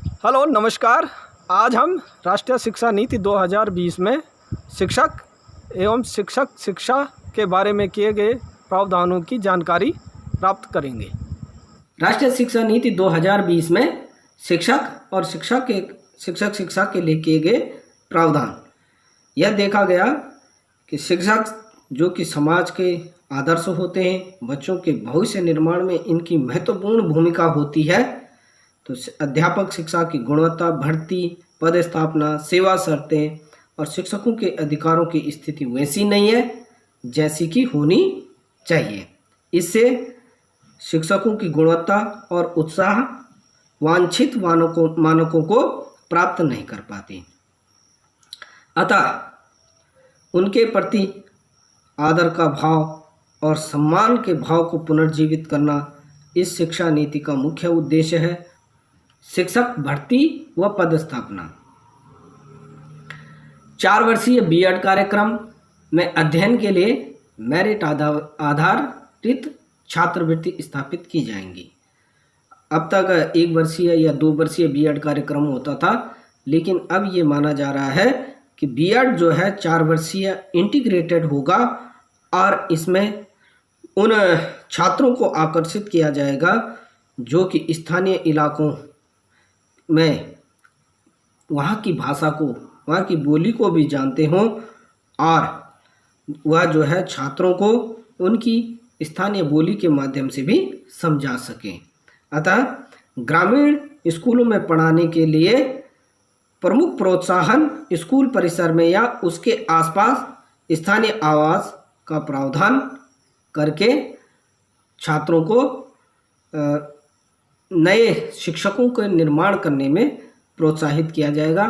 Hello नमस्कार। आज हम राष्ट्रीय शिक्षा नीति 2020 में शिक्षक एवं शिक्षक शिक्षा के बारे में किए गए प्रावधानों की जानकारी प्राप्त करेंगे। राष्ट्रीय शिक्षा नीति 2020 में शिक्षक और शिक्षक शिक्षा के लिए किए गए प्रावधान। यह देखा गया कि शिक्षक जो कि समाज के आदर्श होते हैं, बच्चों के भविष्य निर्माण में इनकी महत्वपूर्ण भूमिका होती है। तो अध्यापक शिक्षा की गुणवत्ता, भर्ती, पदस्थापना, सेवा शर्तें और शिक्षकों के अधिकारों की स्थिति वैसी नहीं है जैसी कि होनी चाहिए। इससे शिक्षकों की गुणवत्ता और उत्साह वांछित मानकों को प्राप्त नहीं कर पाती। अतः उनके प्रति आदर का भाव और सम्मान के भाव को पुनर्जीवित करना इस शिक्षा नीति का मुख्य उद्देश्य है। शिक्षक भर्ती व पदस्थापना। 4 वर्षीय बीएड कार्यक्रम में अध्ययन के लिए मेरिट आधारित छात्रवृत्ति स्थापित की जाएंगी। अब तक 1 वर्षीय या 2 वर्षीय बीएड कार्यक्रम होता था, लेकिन अब ये माना जा रहा है कि बीएड जो है 4 वर्षीय इंटीग्रेटेड होगा और इसमें उन छात्रों को आकर्षित किया जाएगा जो कि स्थानीय इलाकों में वहाँ की भाषा को, वहाँ की बोली को भी जानते हों और वह जो है छात्रों को उनकी स्थानीय बोली के माध्यम से भी समझा सकें। अतः ग्रामीण स्कूलों में पढ़ाने के लिए प्रमुख प्रोत्साहन स्कूल परिसर में या उसके आसपास स्थानीय आवास का प्रावधान करके छात्रों को नए शिक्षकों के निर्माण करने में प्रोत्साहित किया जाएगा।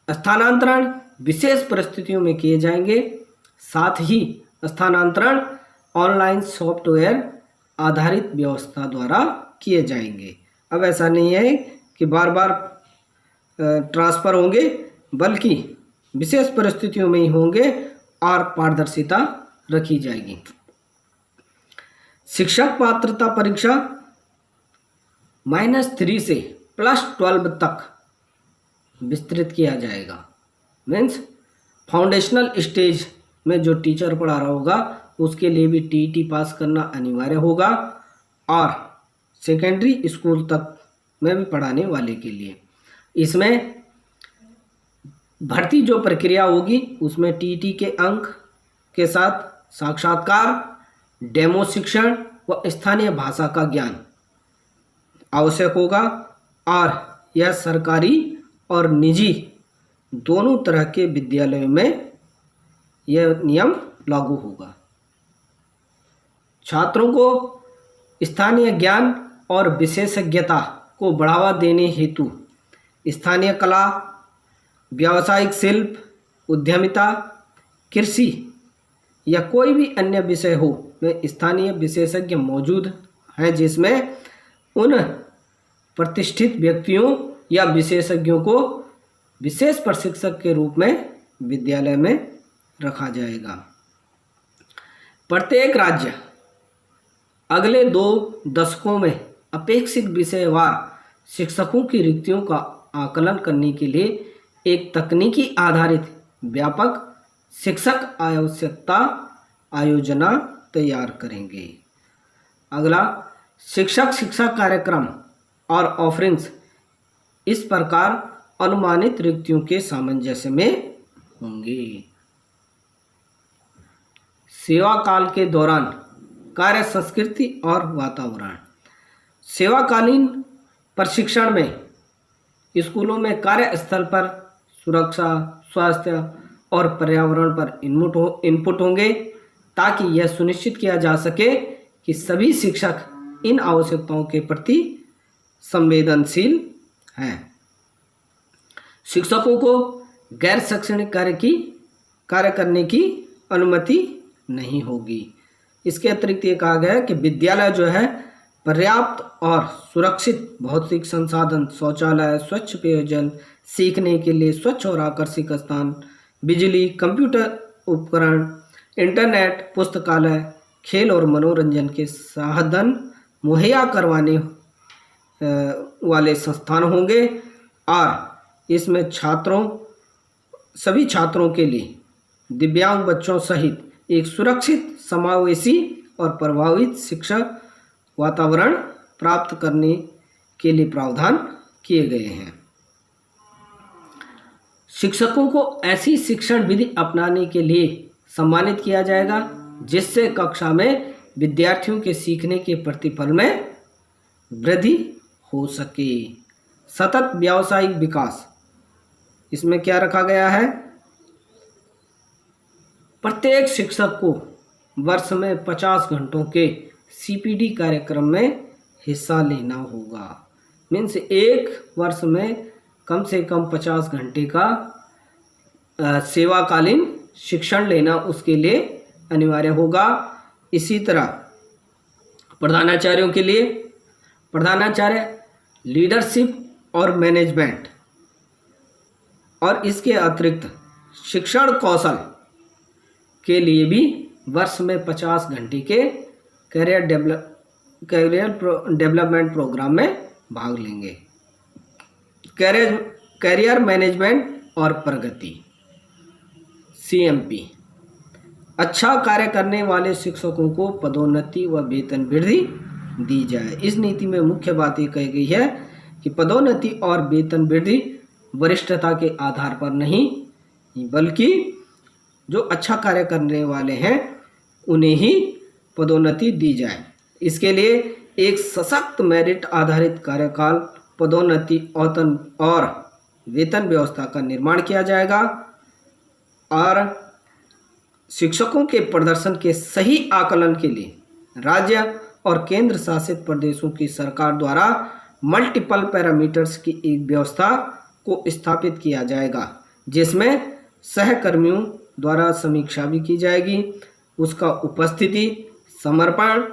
स्थानांतरण विशेष परिस्थितियों में किए जाएंगे। साथ ही स्थानांतरण ऑनलाइन सॉफ्टवेयर आधारित व्यवस्था द्वारा किए जाएंगे। अब ऐसा नहीं है कि बार बार ट्रांसफ़र होंगे, बल्कि विशेष परिस्थितियों में ही होंगे और पारदर्शिता रखी जाएगी। शिक्षक पात्रता परीक्षा -3 से +12 तक विस्तृत किया जाएगा। मीन्स फाउंडेशनल स्टेज में जो टीचर पढ़ा रहा होगा उसके लिए भी टीईटी पास करना अनिवार्य होगा और सेकेंडरी स्कूल तक में भी पढ़ाने वाले के लिए इसमें भर्ती जो प्रक्रिया होगी उसमें टीईटी के अंक के साथ साक्षात्कार, डेमो शिक्षण व स्थानीय भाषा का ज्ञान आवश्यक होगा और यह सरकारी और निजी दोनों तरह के विद्यालयों में यह नियम लागू होगा। छात्रों को स्थानीय ज्ञान और विशेषज्ञता को बढ़ावा देने हेतु स्थानीय कला, व्यावसायिक शिल्प, उद्यमिता, कृषि या कोई भी अन्य विषय हो में स्थानीय विशेषज्ञ मौजूद हैं, जिसमें उन प्रतिष्ठित व्यक्तियों या विशेषज्ञों को विशेष प्रशिक्षक के रूप में विद्यालय में रखा जाएगा। प्रत्येक राज्य अगले 2 दशकों में अपेक्षित विषयवार शिक्षकों की रिक्तियों का आकलन करने के लिए एक तकनीकी आधारित व्यापक शिक्षक आवश्यकता आयोजना तैयार करेंगे। अगला, शिक्षक शिक्षा कार्यक्रम और ऑफरिंग्स इस प्रकार अनुमानित रिक्तियों के सामंजस्य में होंगे। सेवा काल के दौरान कार्य संस्कृति और वातावरण। सेवाकालीन प्रशिक्षण में स्कूलों में कार्यस्थल पर सुरक्षा, स्वास्थ्य और पर्यावरण पर इनपुट होंगे ताकि यह सुनिश्चित किया जा सके कि सभी शिक्षक इन आवश्यकताओं के प्रति संवेदनशील हैं। शिक्षकों को गैर शैक्षणिक कार्य करने की अनुमति नहीं होगी। इसके अतिरिक्त ये कहा गया है कि विद्यालय जो है पर्याप्त और सुरक्षित भौतिक संसाधन, शौचालय, स्वच्छ पेयजल, सीखने के लिए स्वच्छ और आकर्षक स्थान, बिजली, कंप्यूटर उपकरण, इंटरनेट, पुस्तकालय, खेल और मनोरंजन के साधन मुहैया करवाने वाले संस्थान होंगे और इसमें सभी छात्रों के लिए दिव्यांग बच्चों सहित एक सुरक्षित, समावेशी और प्रभावित शिक्षा वातावरण प्राप्त करने के लिए प्रावधान किए गए हैं। शिक्षकों को ऐसी शिक्षण विधि अपनाने के लिए सम्मानित किया जाएगा जिससे कक्षा में विद्यार्थियों के सीखने के प्रतिफल में वृद्धि हो सके। सतत व्यावसायिक विकास, इसमें क्या रखा गया है? प्रत्येक शिक्षक को वर्ष में 50 घंटों के CPD कार्यक्रम में हिस्सा लेना होगा। मीन्स एक वर्ष में कम से कम 50 घंटे का सेवाकालीन शिक्षण लेना उसके लिए अनिवार्य होगा। इसी तरह प्रधानाचार्यों के लिए प्रधानाचार्य लीडरशिप और मैनेजमेंट और इसके अतिरिक्त शिक्षण कौशल के लिए भी वर्ष में 50 घंटे के कैरियर डेवलपमेंट प्रोग्राम में भाग लेंगे। कैरियर मैनेजमेंट और प्रगति CMP, अच्छा कार्य करने वाले शिक्षकों को पदोन्नति व वेतन वृद्धि दी जाए। इस नीति में मुख्य बात ये कही गई है कि पदोन्नति और वेतन वृद्धि वरिष्ठता के आधार पर नहीं बल्कि जो अच्छा कार्य करने वाले हैं उन्हें ही पदोन्नति दी जाए। इसके लिए एक सशक्त मेरिट आधारित कार्यकाल, पदोन्नति और वेतन व्यवस्था का निर्माण किया जाएगा और शिक्षकों के प्रदर्शन के सही आकलन के लिए राज्य और केंद्र शासित प्रदेशों की सरकार द्वारा मल्टीपल पैरामीटर्स की एक व्यवस्था को स्थापित किया जाएगा जिसमें सहकर्मियों द्वारा समीक्षा भी की जाएगी। उसका उपस्थिति, समर्पण,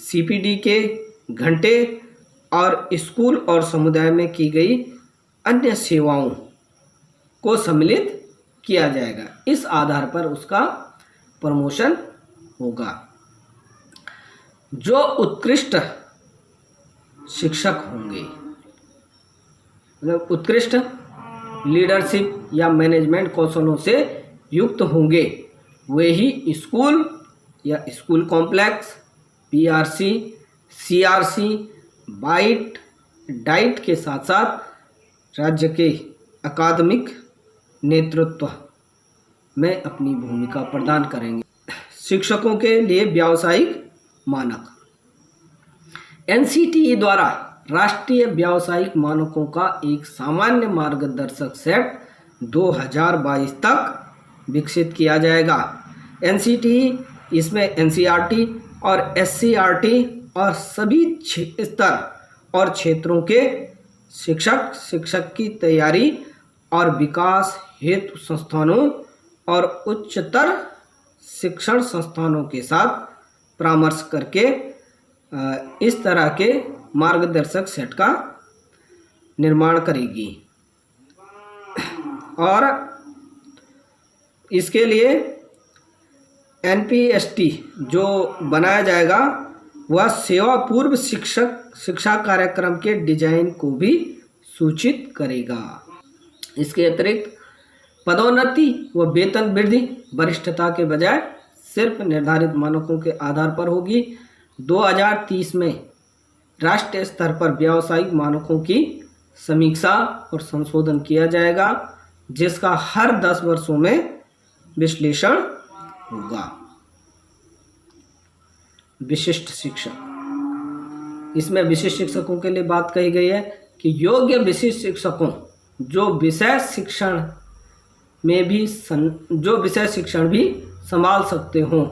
CPD के घंटे और स्कूल और समुदाय में की गई अन्य सेवाओं को सम्मिलित किया जाएगा। इस आधार पर उसका प्रमोशन होगा। जो उत्कृष्ट शिक्षक होंगे, मतलब उत्कृष्ट लीडरशिप या मैनेजमेंट कौशलों से युक्त होंगे, वे ही स्कूल या स्कूल कॉम्प्लेक्स, PRC, CRC, बाइट, डाइट के साथ साथ राज्य के अकादमिक नेतृत्व में अपनी भूमिका प्रदान करेंगे। शिक्षकों के लिए व्यावसायिक मानक, NCTE द्वारा राष्ट्रीय व्यावसायिक मानकों का एक सामान्य मार्गदर्शक सेट 2022 तक विकसित किया जाएगा। NCTE इसमें NCERT और SCERT और सभी स्तर और क्षेत्रों के शिक्षक की तैयारी और विकास हेतु संस्थानों और उच्चतर शिक्षण संस्थानों के साथ परामर्श करके इस तरह के मार्गदर्शक सेट का निर्माण करेगी और इसके लिए NPST जो बनाया जाएगा वह सेवा पूर्व शिक्षा कार्यक्रम के डिजाइन को भी सूचित करेगा। इसके अतिरिक्त पदोन्नति व वेतन वृद्धि वरिष्ठता के बजाय सिर्फ निर्धारित मानकों के आधार पर होगी। 2030 में राष्ट्रीय स्तर पर व्यावसायिक मानकों की समीक्षा और संशोधन किया जाएगा जिसका हर 10 वर्षों में विश्लेषण होगा। विशिष्ट शिक्षक, इसमें विशिष्ट शिक्षकों के लिए बात कही गई है कि योग्य विशिष्ट शिक्षकों जो विषय शिक्षण भी संभाल सकते हों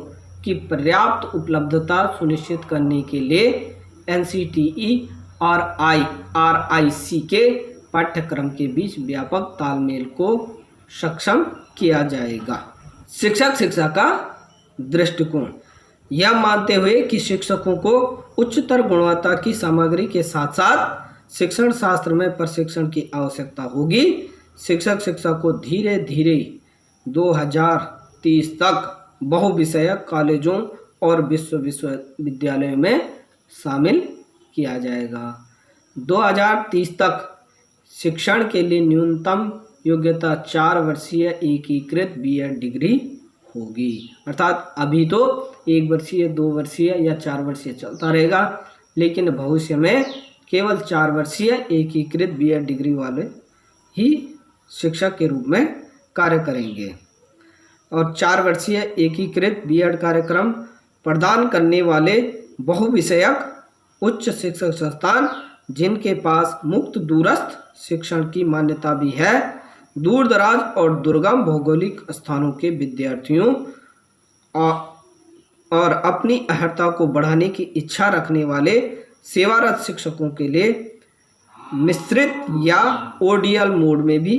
की पर्याप्त उपलब्धता सुनिश्चित करने के लिए NCTE और IRIC के पाठ्यक्रम के बीच व्यापक तालमेल को सक्षम किया जाएगा। शिक्षा का दृष्टिकोण, यह मानते हुए कि शिक्षकों को उच्चतर गुणवत्ता की सामग्री के साथ साथ शिक्षण शास्त्र में प्रशिक्षण की आवश्यकता होगी, शिक्षा को धीरे धीरे 2030 तक बहुविषयक कॉलेजों और विश्वविद्यालयों में शामिल किया जाएगा। 2030 तक शिक्षण के लिए न्यूनतम योग्यता 4 वर्षीय एकीकृत बीएड डिग्री होगी। अर्थात अभी तो 1 वर्षीय, 2 वर्षीय या 4 वर्षीय चलता रहेगा, लेकिन भविष्य में केवल 4 वर्षीय एकीकृत बीएड डिग्री वाले ही शिक्षक के रूप में कार्य करेंगे। और 4 वर्षीय एकीकृत बीएड कार्यक्रम प्रदान करने वाले बहुविषयक उच्च शिक्षण संस्थान जिनके पास मुक्त दूरस्थ शिक्षण की मान्यता भी है, दूर दराज और दुर्गम भौगोलिक स्थानों के विद्यार्थियों और अपनी अर्हता को बढ़ाने की इच्छा रखने वाले सेवारत शिक्षकों के लिए मिश्रित या ओडीएल मोड में भी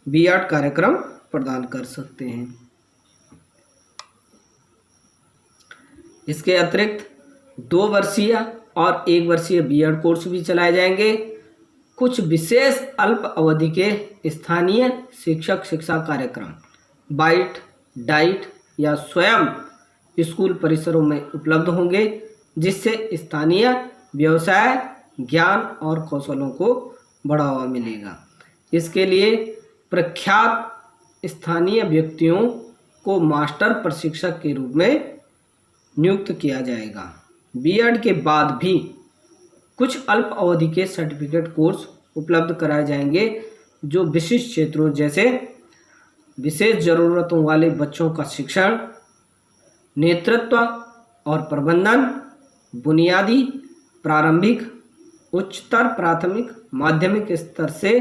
बीएड कार्यक्रम प्रदान कर सकते हैं। इसके अतिरिक्त 2 वर्षीय और 1 वर्षीय बीएड कोर्स भी चलाए जाएंगे। कुछ विशेष अल्प अवधि के स्थानीय शिक्षक शिक्षा कार्यक्रम बाइट, डाइट या स्वयं स्कूल परिसरों में उपलब्ध होंगे, जिससे स्थानीय व्यवसाय, ज्ञान और कौशलों को बढ़ावा मिलेगा। इसके लिए प्रख्यात स्थानीय व्यक्तियों को मास्टर प्रशिक्षक के रूप में नियुक्त किया जाएगा। बीएड के बाद भी कुछ अल्प अवधि के सर्टिफिकेट कोर्स उपलब्ध कराए जाएंगे, जो विशिष्ट क्षेत्रों जैसे विशेष ज़रूरतों वाले बच्चों का शिक्षण, नेतृत्व और प्रबंधन, बुनियादी, प्रारंभिक, उच्चतर प्राथमिक, माध्यमिक स्तर से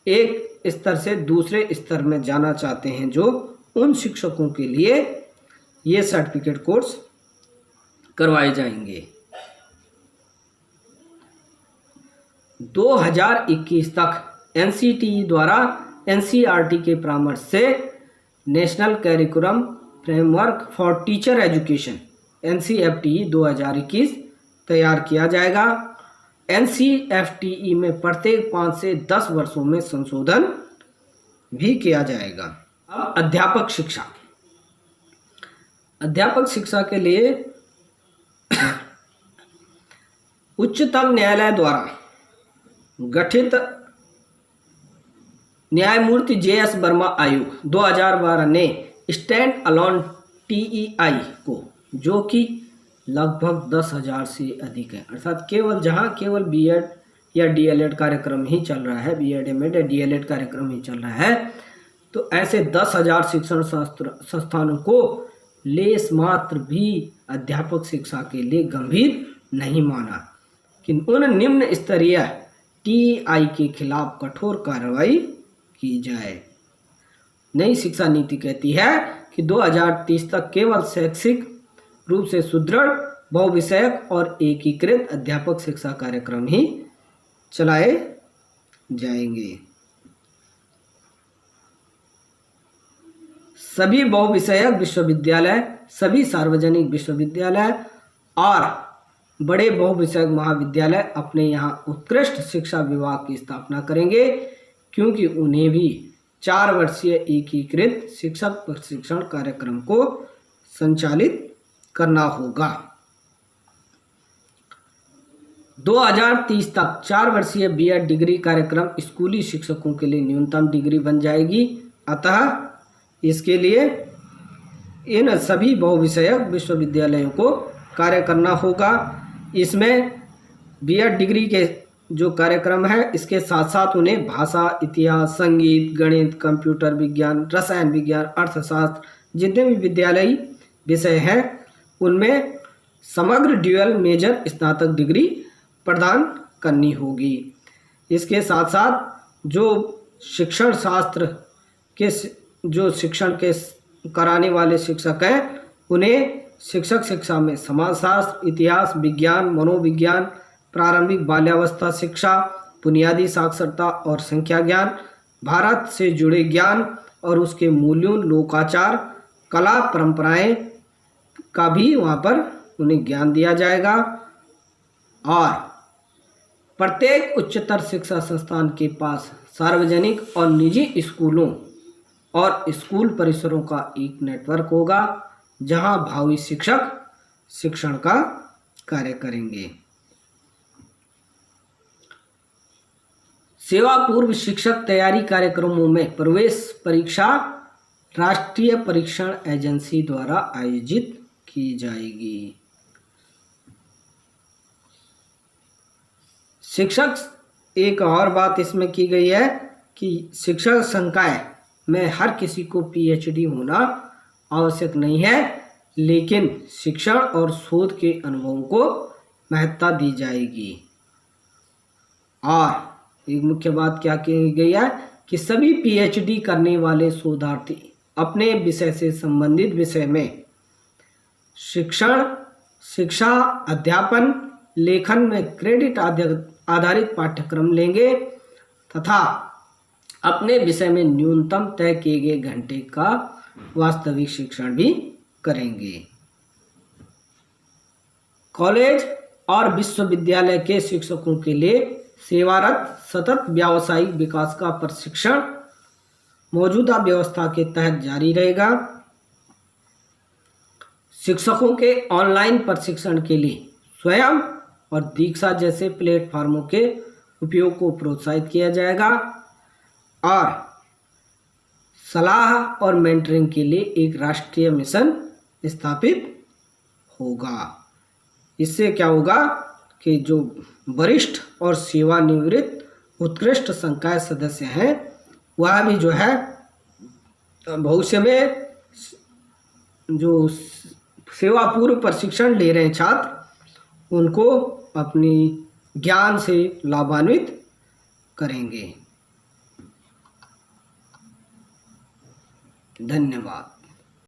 एक स्तर से दूसरे स्तर में जाना चाहते हैं, जो उन शिक्षकों के लिए ये सर्टिफिकेट कोर्स करवाए जाएंगे। 2021 तक एनसीटीई द्वारा एनसीईआरटी के परामर्श से National Curriculum Framework for Teacher Education NCFTE 2021 तैयार किया जाएगा। एनसीएफटीई में प्रत्येक 5 से 10 वर्षों में संशोधन भी किया जाएगा। अब अध्यापक शिक्षा। अध्यापक शिक्षा के लिए उच्चतम न्यायालय द्वारा गठित न्यायमूर्ति जे.एस. वर्मा आयोग 2012 ने स्टैंड अलोन टीईआई को, जो कि लगभग 10,000 से अधिक है, अर्थात केवल बीएड या डीएलएड कार्यक्रम ही चल रहा है, बीएड एमएड या डीएलएड कार्यक्रम ही चल रहा है, तो ऐसे 10,000 शिक्षण संस्थानों को लेस मात्र भी अध्यापक शिक्षा के लिए गंभीर नहीं माना कि उन निम्न स्तरीय टीईआई के खिलाफ कठोर कार्रवाई की जाए। नई शिक्षा नीति कहती है कि 2030 तक केवल शैक्षिक रूप से सुदृढ़, बहुविषयक और एकीकृत अध्यापक शिक्षा कार्यक्रम ही चलाए जाएंगे। सभी बहुविषयक विश्वविद्यालय, सभी सार्वजनिक विश्वविद्यालय और बड़े बहुविषयक महाविद्यालय अपने यहाँ उत्कृष्ट शिक्षा विभाग की स्थापना करेंगे, क्योंकि उन्हें भी 4 वर्षीय एकीकृत शिक्षक प्रशिक्षण कार्यक्रम को संचालित करना होगा। 2030 तक 4 वर्षीय बीएड डिग्री कार्यक्रम स्कूली शिक्षकों के लिए न्यूनतम डिग्री बन जाएगी। अतः इसके लिए इन सभी बहुविषयक विश्वविद्यालयों को कार्य करना होगा। इसमें बीएड डिग्री के जो कार्यक्रम है, इसके साथ साथ उन्हें भाषा, इतिहास, संगीत, गणित, कंप्यूटर विज्ञान, रसायन विज्ञान, अर्थशास्त्र जितने भी विद्यालयी विषय हैं, उनमें समग्र ड्यूअल मेजर स्नातक डिग्री प्रदान करनी होगी। इसके साथ साथ जो शिक्षण शास्त्र के जो शिक्षण के कराने वाले शिक्षक हैं, उन्हें शिक्षक शिक्षा में समाजशास्त्र, इतिहास, विज्ञान, मनोविज्ञान, प्रारंभिक बाल्यावस्था शिक्षा, बुनियादी साक्षरता और संख्या ज्ञान, भारत से जुड़े ज्ञान और उसके मूल्यों, लोकाचार, कला, परंपराएं का भी वहाँ पर उन्हें ज्ञान दिया जाएगा। और प्रत्येक उच्चतर शिक्षा संस्थान के पास सार्वजनिक और निजी स्कूलों और स्कूल परिसरों का एक नेटवर्क होगा, जहां भावी शिक्षक शिक्षण का कार्य करेंगे। सेवा पूर्व शिक्षक तैयारी कार्यक्रमों में प्रवेश परीक्षा राष्ट्रीय परीक्षण एजेंसी द्वारा आयोजित की जाएगी। शिक्षक, एक और बात इसमें की गई है कि शिक्षक संकाय में हर किसी को पीएचडी होना आवश्यक नहीं है, लेकिन शिक्षण और शोध के अनुभवों को महत्ता दी जाएगी। और एक मुख्य बात क्या कही गई है कि सभी पीएचडी करने वाले शोधार्थी अपने विषय से संबंधित विषय में शिक्षण, शिक्षा, अध्यापन, लेखन में क्रेडिट आधारित पाठ्यक्रम लेंगे तथा अपने विषय में न्यूनतम तय किए गए घंटे का वास्तविक शिक्षण भी करेंगे। कॉलेज और विश्वविद्यालय के शिक्षकों के लिए सेवारत सतत व्यावसायिक विकास का प्रशिक्षण मौजूदा व्यवस्था के तहत जारी रहेगा। शिक्षकों के ऑनलाइन प्रशिक्षण के लिए स्वयं और दीक्षा जैसे प्लेटफार्मों के उपयोग को प्रोत्साहित किया जाएगा और सलाह और मेंटरिंग के लिए एक राष्ट्रीय मिशन स्थापित होगा। इससे क्या होगा कि जो वरिष्ठ और सेवानिवृत्त उत्कृष्ट संकाय सदस्य हैं वह भी जो है भविष्य में जो सेवा पूर्व प्रशिक्षण ले रहे हैं छात्र उनको अपनी ज्ञान से लाभान्वित करेंगे। धन्यवाद।